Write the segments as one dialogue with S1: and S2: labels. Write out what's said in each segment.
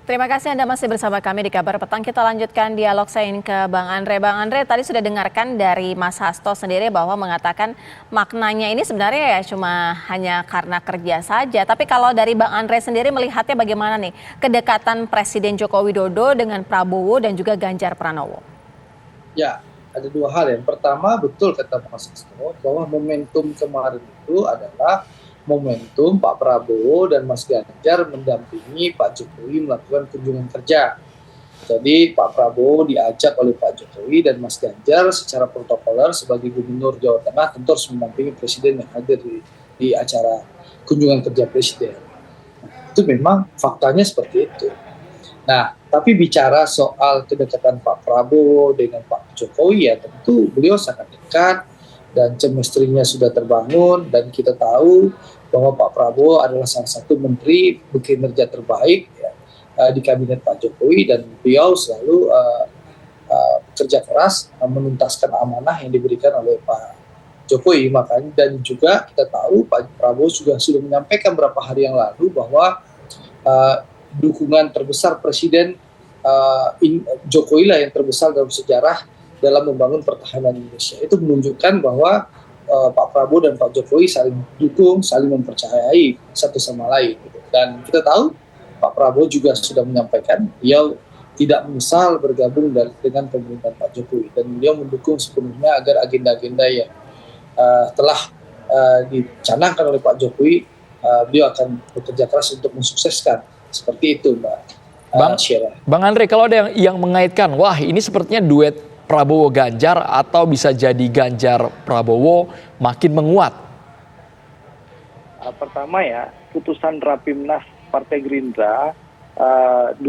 S1: Terima kasih Anda masih bersama kami di Kabar Petang. Kita lanjutkan dialog saya ini ke Bang Andre. Bang Andre, tadi sudah dengarkan dari Mas Hasto sendiri bahwa mengatakan maknanya ini sebenarnya ya cuma hanya karena kerja saja. Tapi kalau dari Bang Andre sendiri melihatnya bagaimana nih kedekatan Presiden Joko Widodo dengan Prabowo dan juga Ganjar Pranowo?
S2: Ya, ada dua hal. Yang pertama, betul kata Mas Hasto bahwa momentum kemarin itu adalah momentum Pak Prabowo dan Mas Ganjar mendampingi Pak Jokowi melakukan kunjungan kerja. Jadi Pak Prabowo diajak oleh Pak Jokowi dan Mas Ganjar secara protokoler sebagai Gubernur Jawa Tengah tentu harus mendampingi Presiden yang hadir di acara kunjungan kerja Presiden. Itu memang faktanya seperti itu. Nah, tapi bicara soal kedekatan Pak Prabowo dengan Pak Jokowi ya tentu beliau sangat dekat dan chemistry-nya sudah terbangun dan kita tahu bahwa Pak Prabowo adalah salah satu menteri berkinerja terbaik ya, di kabinet Pak Jokowi dan beliau selalu bekerja keras menuntaskan amanah yang diberikan oleh Pak Jokowi. Makanya dan juga kita tahu Pak Prabowo juga sudah menyampaikan beberapa hari yang lalu bahwa dukungan terbesar Presiden Jokowi lah yang terbesar dalam sejarah dalam membangun pertahanan Indonesia. Itu menunjukkan bahwa Pak Prabowo dan Pak Jokowi saling dukung, saling mempercayai satu sama lain. Dan kita tahu Pak Prabowo juga sudah menyampaikan beliau tidak menyesal bergabung dengan pemerintahan Pak Jokowi dan beliau mendukung sepenuhnya agar agenda-agenda yang telah dicanangkan oleh Pak Jokowi beliau akan bekerja keras untuk mensukseskan. Seperti itu Mbak Syera.
S3: Bang Andre, kalau ada yang mengaitkan, wah ini sepertinya duet Prabowo Ganjar atau bisa jadi Ganjar Prabowo makin menguat.
S4: Pertama ya, putusan Rapimnas Partai Gerindra 12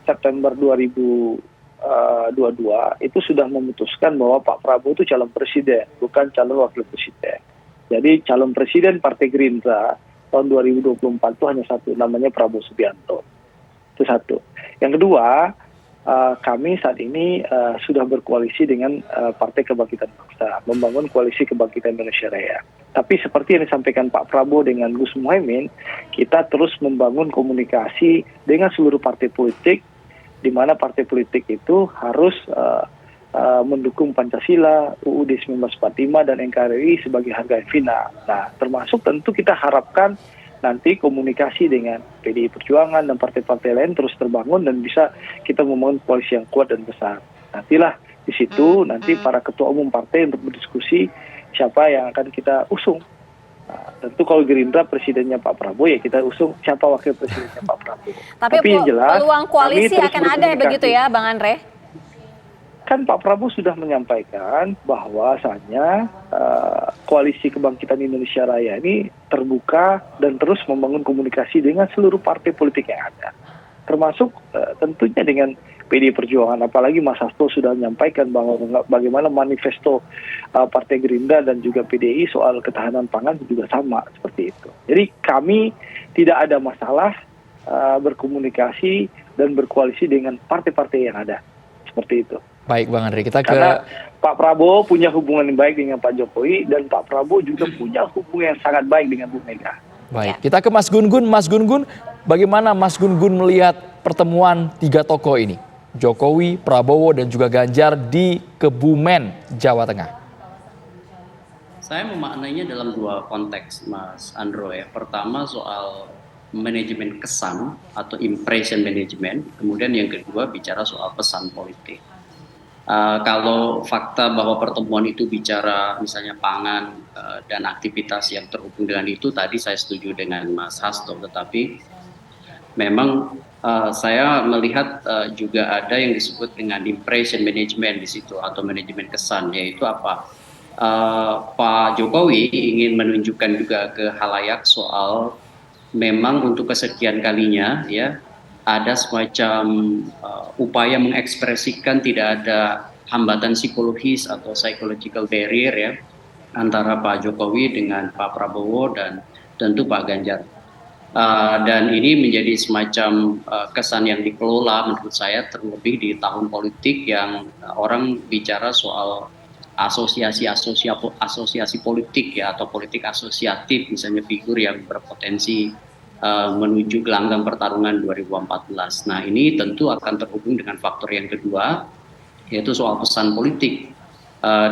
S4: September 2022 itu sudah memutuskan bahwa Pak Prabowo itu calon presiden, bukan calon wakil presiden. Jadi calon presiden Partai Gerindra tahun 2024 itu hanya satu, namanya Prabowo Subianto. Itu satu. Yang kedua, kami saat ini sudah berkoalisi dengan Partai Kebangkitan Bangsa, membangun koalisi Kebangkitan Indonesia Raya. Tapi seperti yang disampaikan Pak Prabowo dengan Gus Muhaimin, kita terus membangun komunikasi dengan seluruh partai politik, di mana partai politik itu harus mendukung Pancasila, UUD 1945 dan NKRI sebagai harga final. Nah, termasuk tentu kita harapkan nanti komunikasi dengan PDI Perjuangan dan partai-partai lain terus terbangun dan bisa kita membangun koalisi yang kuat dan besar. Nantilah di situ nanti para ketua umum partai untuk berdiskusi siapa yang akan kita usung. Nah, tentu kalau Gerindra presidennya Pak Prabowo ya kita usung siapa wakil presidennya Pak Prabowo.
S1: Tapi yang jelas peluang koalisi akan ada begitu ya Bang Andre?
S4: Kan Pak Prabowo sudah menyampaikan bahwasanya koalisi Kebangkitan Indonesia Raya ini terbuka dan terus membangun komunikasi dengan seluruh partai politik yang ada. Termasuk tentunya dengan PDI Perjuangan. Apalagi Mas Hasto sudah menyampaikan bahwa bagaimana manifesto Partai Gerindra dan juga PDI soal ketahanan pangan juga sama seperti itu. Jadi kami tidak ada masalah berkomunikasi dan berkoalisi dengan partai-partai yang ada. Seperti itu.
S3: Baik Bang Andre, kita ke...
S4: Karena Pak Prabowo punya hubungan yang baik dengan Pak Jokowi dan Pak Prabowo juga punya hubungan yang sangat baik dengan Bu Mega.
S3: Baik, kita ke Mas Gun-Gun. Mas Gun-Gun, bagaimana Mas Gun-Gun melihat pertemuan tiga tokoh ini? Jokowi, Prabowo dan juga Ganjar di Kebumen, Jawa Tengah.
S5: Saya memaknainya dalam dua konteks Mas Andro ya. Pertama soal manajemen kesan atau impression management, kemudian yang kedua bicara soal pesan politik. Kalau fakta bahwa pertemuan itu bicara misalnya pangan dan aktivitas yang terhubung dengan itu, tadi saya setuju dengan Mas Hasto, tetapi memang saya melihat juga ada yang disebut dengan impression management di situ atau manajemen kesan, yaitu apa? Pak Jokowi ingin menunjukkan juga ke halayak soal memang untuk kesekian kalinya ya ada semacam upaya mengekspresikan tidak ada hambatan psikologis atau psychological barrier ya antara Pak Jokowi dengan Pak Prabowo dan tentu Pak Ganjar. Dan ini menjadi semacam kesan yang dikelola menurut saya terlebih di tahun politik yang orang bicara soal asosiasi politik ya atau politik asosiatif, misalnya figur yang berpotensi menuju gelanggang pertarungan 2014. Nah, ini tentu akan terhubung dengan faktor yang kedua, yaitu soal pesan politik.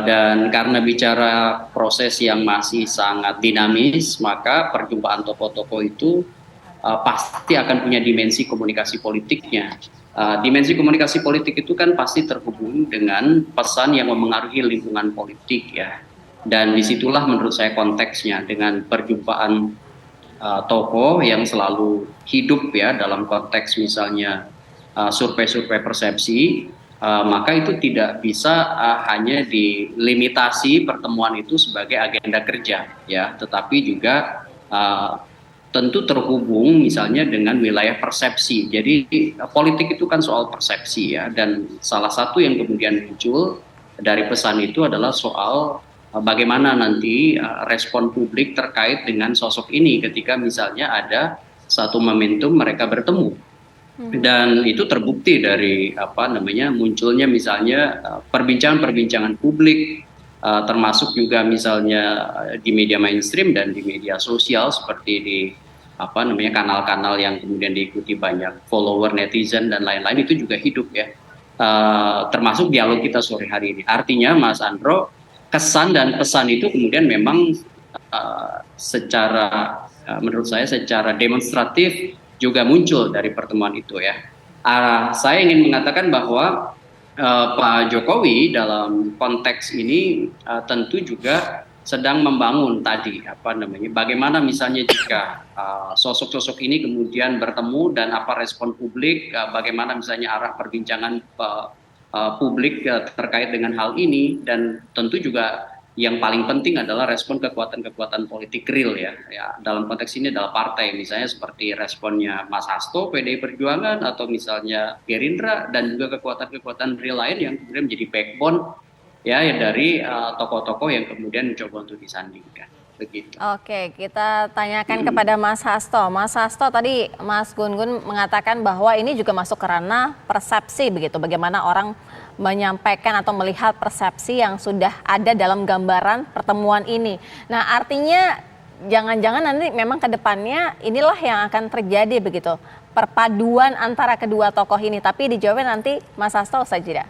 S5: Dan karena bicara proses yang masih sangat dinamis, maka perjumpaan tokoh-tokoh itu pasti akan punya dimensi komunikasi politiknya. Dimensi komunikasi politik itu kan pasti terhubung dengan pesan yang memengaruhi lingkungan politik ya. Dan disitulah menurut saya konteksnya dengan perjumpaan tokoh yang selalu hidup ya dalam konteks misalnya survei-survei persepsi, maka itu tidak bisa hanya dilimitasi pertemuan itu sebagai agenda kerja ya, tetapi juga tentu terhubung misalnya dengan wilayah persepsi. Jadi politik itu kan soal persepsi ya, dan salah satu yang kemudian muncul dari pesan itu adalah soal bagaimana nanti respon publik terkait dengan sosok ini ketika misalnya ada satu momentum mereka bertemu. Dan itu terbukti dari munculnya misalnya perbincangan-perbincangan publik, termasuk juga misalnya di media mainstream dan di media sosial seperti di kanal-kanal yang kemudian diikuti banyak follower, netizen dan lain-lain, itu juga hidup ya, termasuk dialog kita sore hari ini. Artinya Mas Andro, kesan dan pesan itu kemudian memang menurut saya secara demonstratif juga muncul dari pertemuan itu ya. Saya ingin mengatakan bahwa Pak Jokowi dalam konteks ini tentu juga sedang membangun tadi bagaimana misalnya jika sosok-sosok ini kemudian bertemu dan apa respon publik, bagaimana misalnya arah perbincangan publik terkait dengan hal ini, dan tentu juga yang paling penting adalah respon kekuatan-kekuatan politik real ya. Dalam konteks ini adalah partai, misalnya seperti responnya Mas Hasto, PDI Perjuangan, atau misalnya Gerindra, dan juga kekuatan-kekuatan real lain yang kemudian menjadi backbone ya dari tokoh-tokoh yang kemudian mencoba untuk disandingkan. Begitu.
S1: Oke, kita tanyakan kepada Mas Hasto. Mas Hasto, tadi Mas Gun-Gun mengatakan bahwa ini juga masuk ke ranah persepsi begitu. Bagaimana orang menyampaikan atau melihat persepsi yang sudah ada dalam gambaran pertemuan ini. Nah, artinya jangan-jangan nanti memang ke depannya inilah yang akan terjadi begitu. Perpaduan antara kedua tokoh ini. Tapi dijawabnya nanti Mas Hasto usai jeda.